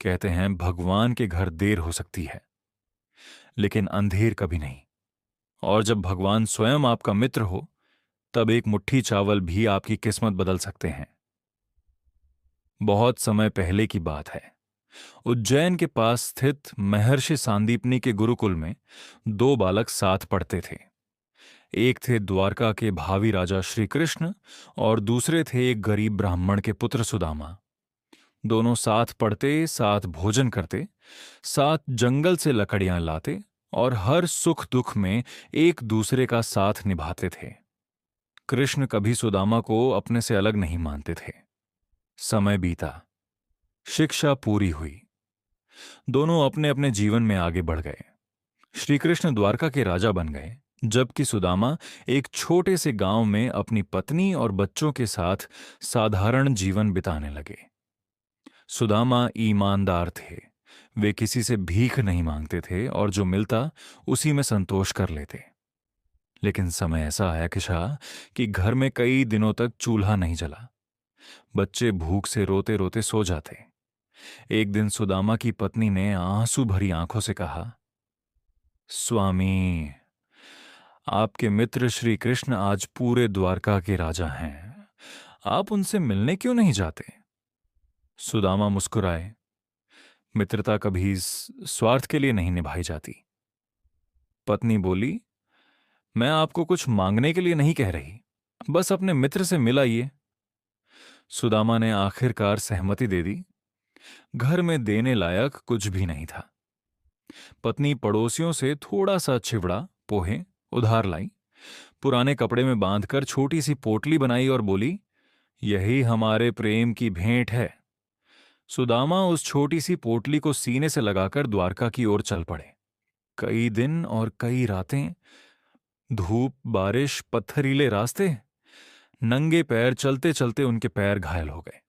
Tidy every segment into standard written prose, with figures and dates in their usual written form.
कहते हैं भगवान के घर देर हो सकती है, लेकिन अंधेर कभी नहीं। और जब भगवान स्वयं आपका मित्र हो, तब एक मुट्ठी चावल भी आपकी किस्मत बदल सकते हैं। बहुत समय पहले की बात है। उज्जैन के पास स्थित महर्षि सांदीपनी के गुरुकुल में दो बालक साथ पढ़ते थे। एक थे द्वारका के भावी राजा श्री कृष्ण और दूसरे थे एक गरीब ब्राह्मण के पुत्र सुदामा। दोनों साथ पढ़ते, साथ भोजन करते, साथ जंगल से लकड़ियां लाते और हर सुख दुख में एक दूसरे का साथ निभाते थे। कृष्ण कभी सुदामा को अपने से अलग नहीं मानते थे। समय बीता, शिक्षा पूरी हुई, दोनों अपने अपने जीवन में आगे बढ़ गए। श्री कृष्ण द्वारका के राजा बन गए, जबकि सुदामा एक छोटे से गांव में अपनी पत्नी और बच्चों के साथ साधारण जीवन बिताने लगे। सुदामा ईमानदार थे। वे किसी से भीख नहीं मांगते थे और जो मिलता उसी में संतोष कर लेते। लेकिन समय ऐसा आया कि घर में कई दिनों तक चूल्हा नहीं जला। बच्चे भूख से रोते रोते सो जाते। एक दिन सुदामा की पत्नी ने आंसू भरी आंखों से कहा, स्वामी, आपके मित्र श्री कृष्ण आज पूरे द्वारका के राजा हैं। आप उनसे मिलने क्यों नहीं जाते? सुदामा मुस्कुराए। मित्रता कभी स्वार्थ के लिए नहीं निभाई जाती। पत्नी बोली, मैं आपको कुछ मांगने के लिए नहीं कह रही, बस अपने मित्र से मिल आइए। सुदामा ने आखिरकार सहमति दे दी। घर में देने लायक कुछ भी नहीं था। पत्नी पड़ोसियों से थोड़ा सा चिवड़ा, पोहे उधार लाई, पुराने कपड़े में बांधकर छोटी सी पोटली बनाई और बोली, यही हमारे प्रेम की भेंट है। सुदामा उस छोटी सी पोटली को सीने से लगाकर द्वारका की ओर चल पड़े। कई दिन और कई रातें, धूप, बारिश, पत्थरीले रास्ते, नंगे पैर चलते चलते उनके पैर घायल हो गए।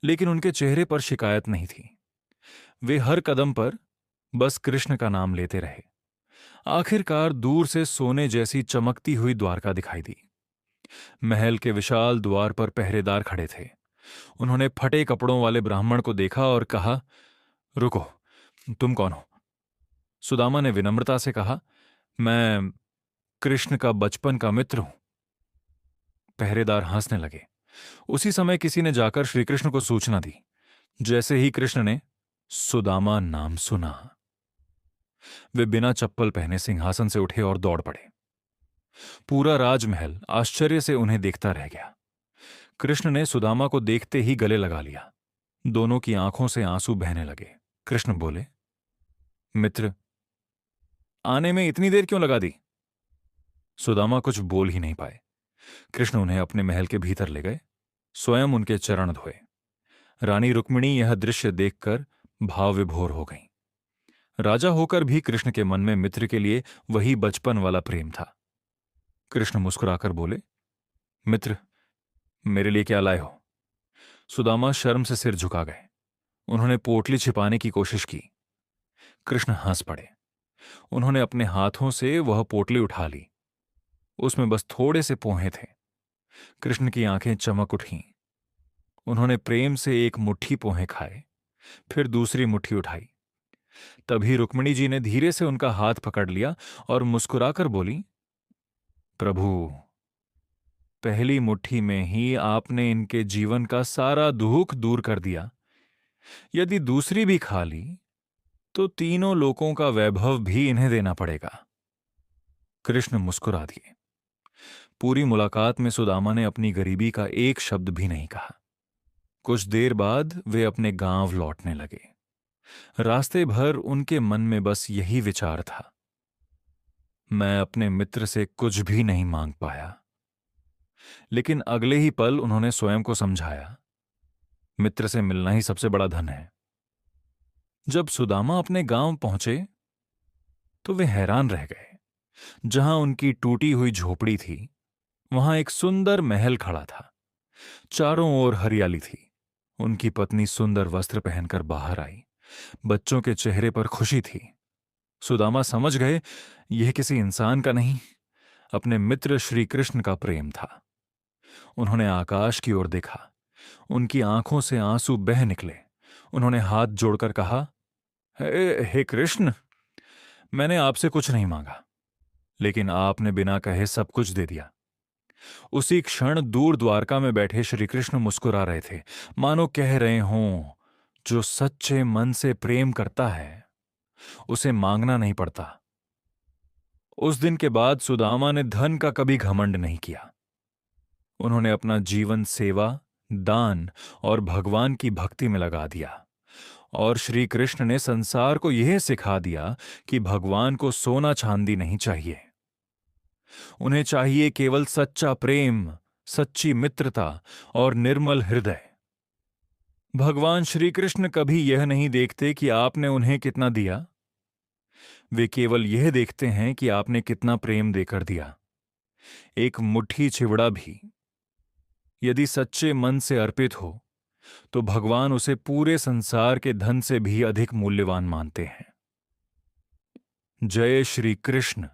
लेकिन उनके चेहरे पर शिकायत नहीं थी। वे हर कदम पर बस कृष्ण का नाम लेते रहे। आखिरकार दूर से सोने जैसी चमकती हुई द्वारका दिखाई दी। महल के विशाल द्वार पर पहरेदार खड़े थे। उन्होंने फटे कपड़ों वाले ब्राह्मण को देखा और कहा, रुको, तुम कौन हो? सुदामा ने विनम्रता से कहा, मैं कृष्ण का बचपन का मित्र हूं। पहरेदार हंसने लगे। उसी समय किसी ने जाकर श्रीकृष्ण को सूचना दी। जैसे ही कृष्ण ने सुदामा नाम सुना, वे बिना चप्पल पहने सिंहासन से उठे और दौड़ पड़े। पूरा राजमहल आश्चर्य से उन्हें देखता रह गया। कृष्ण ने सुदामा को देखते ही गले लगा लिया। दोनों की आंखों से आंसू बहने लगे। कृष्ण बोले, मित्र, आने में इतनी देर क्यों लगा दी? सुदामा कुछ बोल ही नहीं पाए। कृष्ण उन्हें अपने महल के भीतर ले गए, स्वयं उनके चरण धोए। रानी रुक्मिणी यह दृश्य देखकर भाव विभोर हो गईं। राजा होकर भी कृष्ण के मन में मित्र के लिए वही बचपन वाला प्रेम था। कृष्ण मुस्कुराकर बोले, मित्र, मेरे लिए क्या लाए हो? सुदामा शर्म से सिर झुका गए। उन्होंने पोटली छिपाने की कोशिश की। कृष्ण हंस पड़े। उन्होंने अपने हाथों से वह पोटली उठा ली। उसमें बस थोड़े से पोहे थे। कृष्ण की आंखें चमक उठीं। उन्होंने प्रेम से एक मुट्ठी पोहे खाए, फिर दूसरी मुट्ठी उठाई। तभी रुक्मिणी जी ने धीरे से उनका हाथ पकड़ लिया और मुस्कुराकर बोली, प्रभु, पहली मुट्ठी में ही आपने इनके जीवन का सारा दुख दूर कर दिया। यदि दूसरी भी खा ली तो तीनों लोकों का वैभव भी इन्हें देना पड़ेगा। कृष्ण मुस्कुरा दिए। पूरी मुलाकात में सुदामा ने अपनी गरीबी का एक शब्द भी नहीं कहा। कुछ देर बाद वे अपने गांव लौटने लगे। रास्ते भर उनके मन में बस यही विचार था, मैं अपने मित्र से कुछ भी नहीं मांग पाया। लेकिन अगले ही पल उन्होंने स्वयं को समझाया, मित्र से मिलना ही सबसे बड़ा धन है। जब सुदामा अपने गांव पहुंचे तो वे हैरान रह गए। जहां उनकी टूटी हुई झोपड़ी थी, वहां एक सुंदर महल खड़ा था। चारों ओर हरियाली थी। उनकी पत्नी सुंदर वस्त्र पहनकर बाहर आई। बच्चों के चेहरे पर खुशी थी। सुदामा समझ गए, यह किसी इंसान का नहीं, अपने मित्र श्री कृष्ण का प्रेम था। उन्होंने आकाश की ओर देखा। उनकी आंखों से आंसू बह निकले। उन्होंने हाथ जोड़कर कहा, हे कृष्ण, मैंने आपसे कुछ नहीं मांगा, लेकिन आपने बिना कहे सब कुछ दे दिया। उसी क्षण दूर द्वारका में बैठे श्री कृष्ण मुस्कुरा रहे थे, मानो कह रहे हों, जो सच्चे मन से प्रेम करता है उसे मांगना नहीं पड़ता। उस दिन के बाद सुदामा ने धन का कभी घमंड नहीं किया। उन्होंने अपना जीवन सेवा, दान और भगवान की भक्ति में लगा दिया। और श्री कृष्ण ने संसार को यह सिखा दिया कि भगवान को सोना चांदी नहीं चाहिए, उन्हें चाहिए केवल सच्चा प्रेम, सच्ची मित्रता और निर्मल हृदय। भगवान श्री कृष्ण कभी यह नहीं देखते कि आपने उन्हें कितना दिया, वे केवल यह देखते हैं कि आपने कितना प्रेम देकर दिया। एक मुट्ठी चिवड़ा भी यदि सच्चे मन से अर्पित हो तो भगवान उसे पूरे संसार के धन से भी अधिक मूल्यवान मानते हैं। जय श्री कृष्ण।